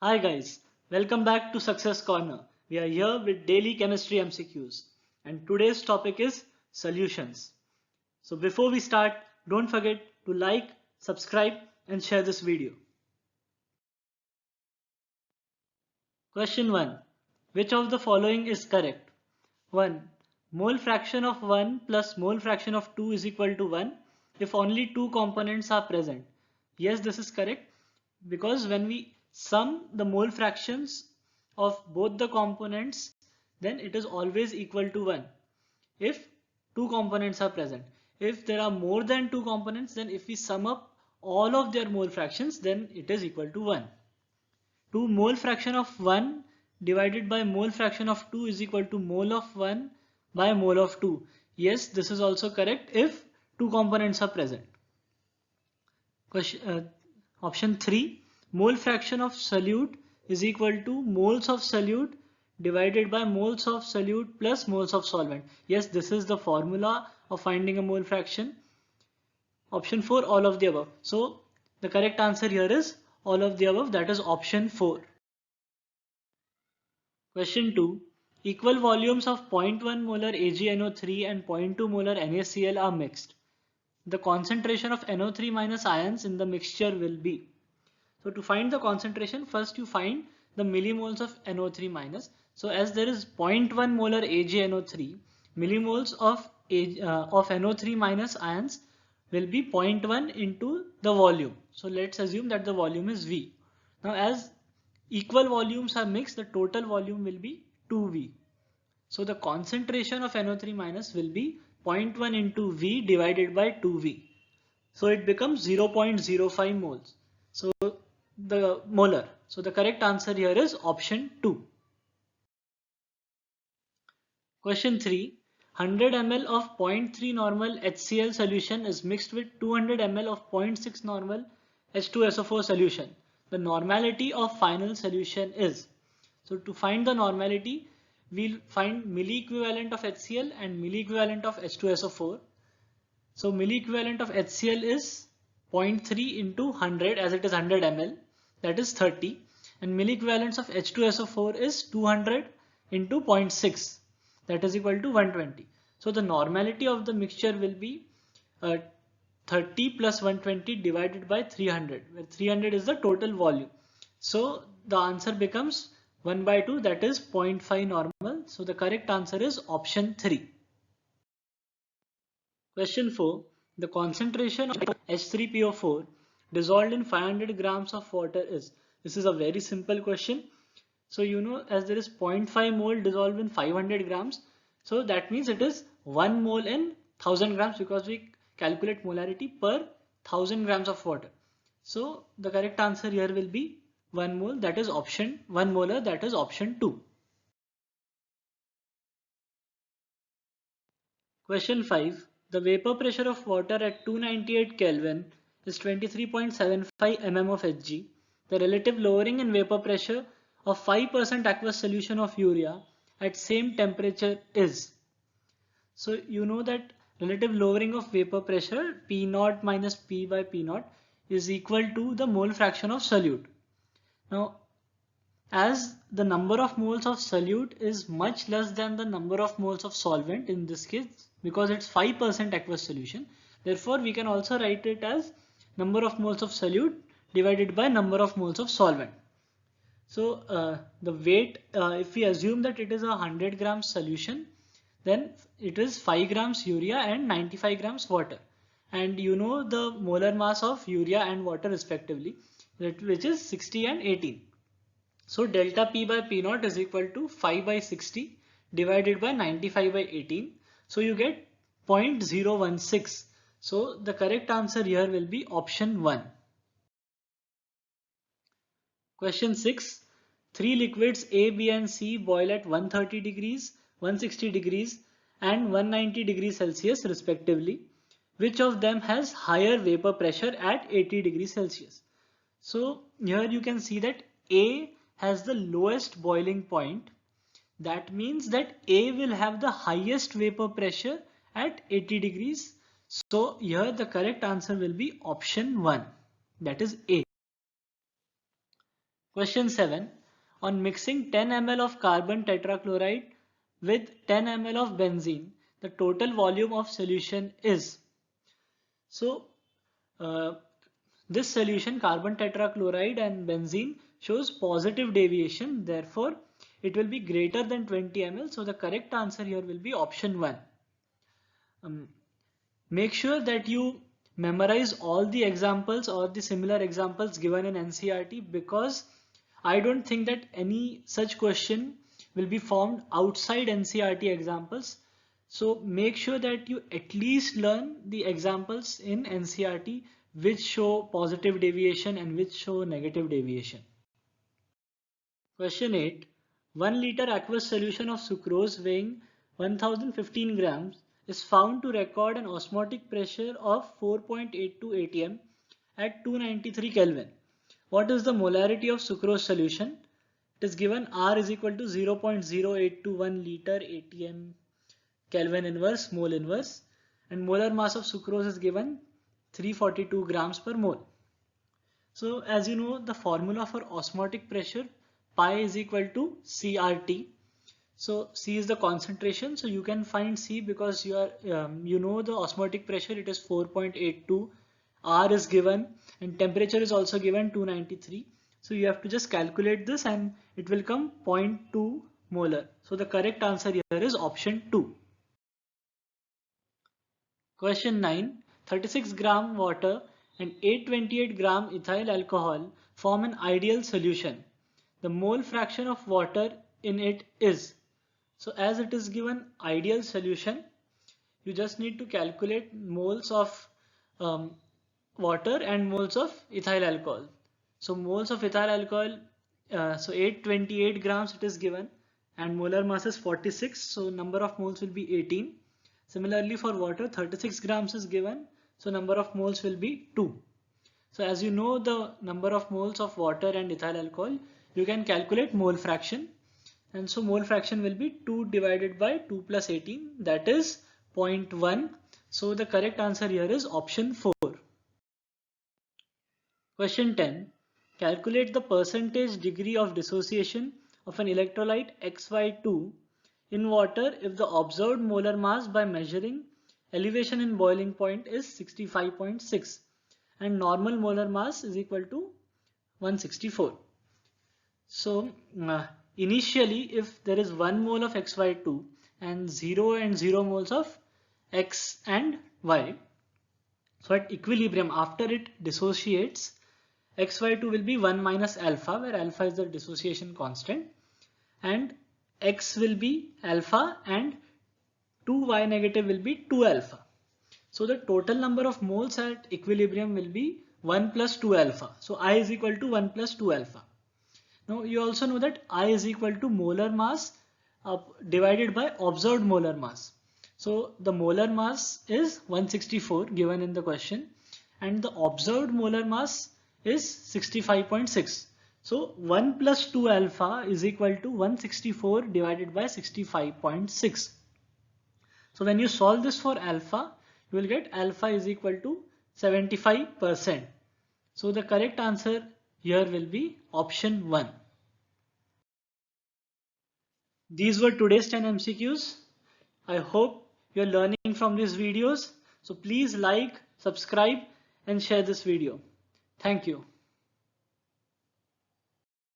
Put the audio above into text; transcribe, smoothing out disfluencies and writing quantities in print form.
Hi guys, welcome back to Success Corner. We are here with daily chemistry MCQs and today's topic is solutions. So before we start, don't forget to like, subscribe and share this video. Question 1. Which of the following is correct? 1. Mole fraction of 1 plus mole fraction of 2 is equal to 1 if only two components are present. Yes, this is correct because when we sum the mole fractions of both the components, then it is always equal to 1 if two components are present. If there are more than two components, then if we sum up all of their mole fractions, then it is equal to 1. 2 mole fraction of 1 divided by mole fraction of 2 is equal to mole of 1 by mole of 2. Yes, this is also correct if two components are present. Option 3, mole fraction of solute is equal to moles of solute divided by moles of solute plus moles of solvent. Yes, this is the formula of finding a mole fraction. Option 4, all of the above. So the correct answer here is all of the above, that is option 4. Question 2. Equal volumes of 0.1 molar AgNO3 and 0.2 molar NaCl are mixed. The concentration of NO3 minus ions in the mixture will be. So to find the concentration, first you find the millimoles of NO3 minus. So as there is 0.1 molar AgNO3, millimoles of NO3 minus ions will be 0.1 into the volume. So let's assume that the volume is V. Now as equal volumes are mixed, the total volume will be 2V. So the concentration of NO3 minus will be 0.1 into V divided by 2V. So it becomes 0.05 moles. So the molar. So the correct answer here is option 2. Question 3. 100 ml of 0.3 normal HCl solution is mixed with 200 ml of 0.6 normal H2SO4 solution. The normality of final solution is. So to find the normality, we'll find milliequivalent of HCl and milliequivalent of H2SO4. So milliequivalent of HCl is 0.3 into 100 as it is 100 ml, that is 30, and milliequivalence of H2SO4 is 200 into 0.6, that is equal to 120. So the normality of the mixture will be 30 plus 120 divided by 300, where 300 is the total volume. So the answer becomes 1 by 2, that is 0.5 normal. So the correct answer is option 3. Question 4. The concentration of H3PO4 dissolved in 500 grams of water is. This is a very simple question. So you know, as there is 0.5 mole dissolved in 500 grams, so that means it is 1 mole in 1000 grams because we calculate molarity per 1000 grams of water. So the correct answer here will be 1 mole, that is option 1 molar, that is option 2. Question 5. The vapor pressure of water at 298 Kelvin is 23.75 mm of Hg. The relative lowering in vapor pressure of 5% aqueous solution of urea at same temperature is. So you know that relative lowering of vapor pressure P0 minus P by P0 is equal to the mole fraction of solute. Now as the number of moles of solute is much less than the number of moles of solvent in this case, because it's 5% aqueous solution, therefore we can also write it as number of moles of solute divided by number of moles of solvent. So the weight, if we assume that it is a 100 grams solution, then it is 5 grams urea and 95 grams water, and you know the molar mass of urea and water respectively, which is 60 and 18. So delta P by P0 is equal to 5 by 60 divided by 95 by 18. So you get 0.016. So the correct answer here will be option 1. Question 6. 3 liquids A, B and C boil at 130 degrees, 160 degrees and 190 degrees Celsius respectively. Which of them has higher vapor pressure at 80 degrees Celsius? So here you can see that A has the lowest boiling point. That means that A will have the highest vapor pressure at 80 degrees. So here the correct answer will be option 1, that is A. Question 7. On mixing 10 ml of carbon tetrachloride with 10 ml of benzene, the total volume of solution is. So this solution, carbon tetrachloride and benzene, shows positive deviation. Therefore, it will be greater than 20 ml. So the correct answer here will be option 1. Make sure that you memorize all the examples or the similar examples given in NCERT, because I don't think that any such question will be formed outside NCERT examples. So make sure that you at least learn the examples in NCERT which show positive deviation and which show negative deviation. Question 8. 1 liter aqueous solution of sucrose weighing 1015 grams is found to record an osmotic pressure of 4.82 atm at 293 Kelvin. What is the molarity of sucrose solution? It is given R is equal to 0.0821 liter atm Kelvin inverse mole inverse, and molar mass of sucrose is given 342 grams per mole. So as you know, the formula for osmotic pressure, pi is equal to CRT. So C is the concentration, so you can find C because you are you know the osmotic pressure, it is 4.82, R is given, and temperature is also given 293. So you have to just calculate this and it will come 0.2 molar. So the correct answer here is option 2. Question 9. 36 gram water and 828 gram ethyl alcohol form an ideal solution. The mole fraction of water in it is. So as it is given ideal solution, you just need to calculate moles of water and moles of ethyl alcohol. So moles of ethyl alcohol, so 828 grams it is given, and molar mass is 46, so number of moles will be 18. Similarly for water, 36 grams is given, so number of moles will be 2. So as you know the number of moles of water and ethyl alcohol, you can calculate mole fraction. And so mole fraction will be 2 divided by 2 plus 18, that is 0.1. So the correct answer here is option 4. Question 10. Calculate the percentage degree of dissociation of an electrolyte XY2 in water if the observed molar mass by measuring elevation in boiling point is 65.6 and normal molar mass is equal to 164. So initially, if there is 1 mole of XY2 and 0 moles of X and Y, so at equilibrium, after it dissociates, XY2 will be 1 minus alpha, where alpha is the dissociation constant, and X will be alpha and 2Y negative will be 2 alpha. So the total number of moles at equilibrium will be 1 plus 2 alpha. So I is equal to 1 plus 2 alpha. Now you also know that I is equal to molar mass divided by observed molar mass. So the molar mass is 164 given in the question, and the observed molar mass is 65.6. So 1 plus 2 alpha is equal to 164 divided by 65.6. So when you solve this for alpha, you will get alpha is equal to 75%. So the correct answer here will be option 1. These were today's 10 MCQs. I hope you're learning from these videos. So please like, subscribe and share this video. Thank you.